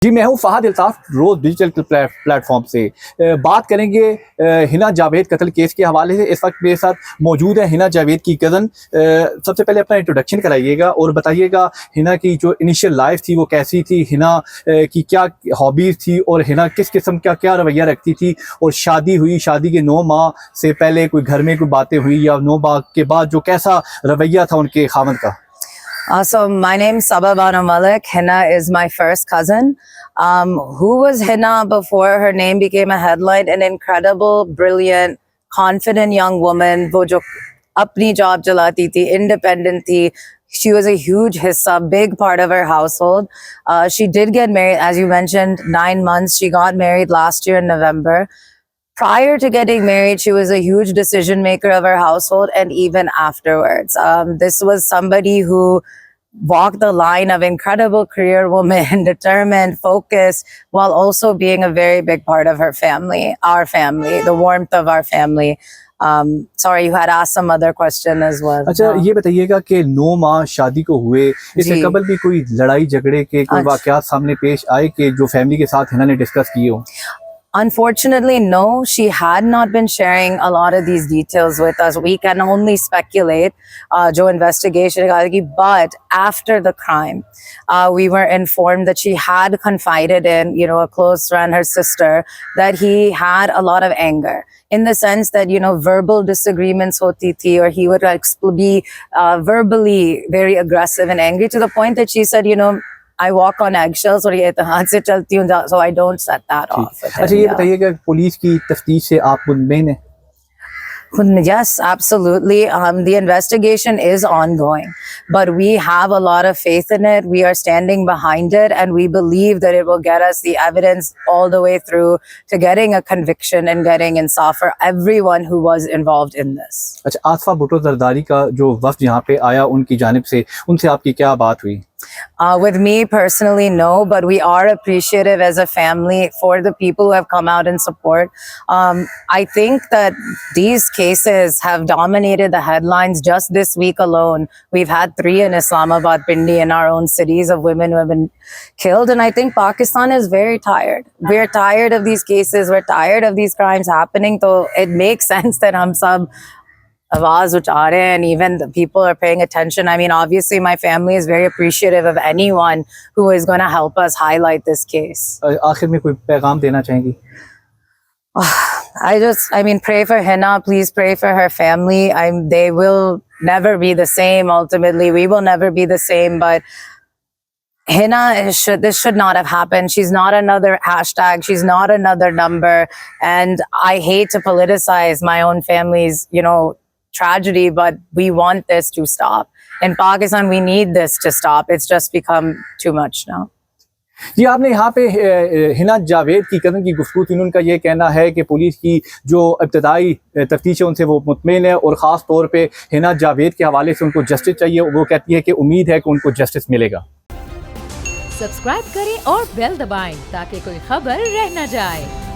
जी, मैं हूँ फ़हद अल्ताफ़, रोज़ digital platform से। बात करेंगे हिना जावेद कत्ल केस के हवाले से। इस वक्त मेरे साथ मौजूद है हिना जावेद की कज़न। सबसे पहले अपना इंट्रोडक्शन कराइएगा और बताइएगा हिना की जो इनिशियल लाइफ थी वो कैसी थी, हिना की क्या हॉबीज़ थी और हिना किस किस्म का क्या रवैया रखती थी, और शादी हुई, शादी के 9 माह से पहले कोई घर में कोई बातें हुई या 9 माह के बाद जो कैसा रवैया था उनके खामद का। So my name's Sabah Banu Malik. Hina is my first cousin. Who was Hina before her name became a headline? An incredible, brilliant, confident young woman. वो जो अपनी job चलाती थी, independent थी. She was a huge hissa, big part of her household. She did get married, as you mentioned, 9 months. She got married last year in November. Prior to getting married, she was a huge decision maker of her household, and even afterwards. This was somebody who walked the line of incredible career woman, determined, focused, while also being a very big part of her family, our family, the warmth of our family. Sorry, you had asked some other question as well. अच्छा, ये बताइएगा कि 9 माह शादी को हुए, इससे कबल भी कोई लड़ाई झगड़े के कोई वाकयात सामने पेश आए कि जो फैमिली के साथ हिना ने डिस्कस किए हो? Unfortunately, no, she had not been sharing a lot of these details with us. We can only speculate, jo investigation, but after the crime, we were informed that she had confided in, a close friend, her sister, that he had a lot of anger, in the sense that, verbal disagreements hoti thi, or he would be verbally very aggressive and angry, to the point that she said, I walk on eggshells, और ये इत्तेहाद से चलती हूँ, so I don't set that off. अच्छा, ये बताइएगा police की तफ्तीश से आप मुतमईन हैं? Yes, absolutely. The investigation is ongoing, but we have a lot of faith in it. We are standing behind it, and we believe that it will get us the evidence all the way through to getting a conviction and getting insaf for everyone who was involved in this. अच्छा, आसफा भुट्टो जरदारी का जो वफ्द यहाँ पे आया उनकी जानिब से, उनसे आपकी क्या बात हुई? With me personally, no, but we are appreciative as a family for the people who have come out in support. I think that these cases have dominated the headlines just this week alone. We've had 3 in Islamabad, Pindi, in our own cities, of women who have been killed. And I think Pakistan is very tired. We're tired of these cases. We're tired of these crimes happening. So it makes sense that hum sab आवाज उठा रहे हैं, and even the people are paying attention. I mean, obviously my family is very appreciative of anyone who is going to help us highlight this case. आखिर में कोई पैगाम देना चाहेंगी? I mean, pray for Hina. Please pray for her family. They will never be the same. Ultimately, we will never be the same. But Hina, this should not have happened. She's not another hashtag. She's not another number. And I hate to politicize my own family's, tragedy, but we want this to stop. In Pakistan, we need this to stop. It's just become too much now. जी, आपने यहाँ पे हिना जावेद की cousin की गुफ्तगू थी। उनका ये कहना है कि पुलिस की जो इब्तदाई तफ्तीश है उनसे वो मुतमईन है, और ख़ास तौर पे हिना जावेद के हवाले से उनको जस्टिस चाहिए। वो कहती है कि उम्मीद है कि उनको जस्टिस मिलेगा। सब्सक्राइब करें और बेल दबाएं ताकि कोई खबर रह न जाए।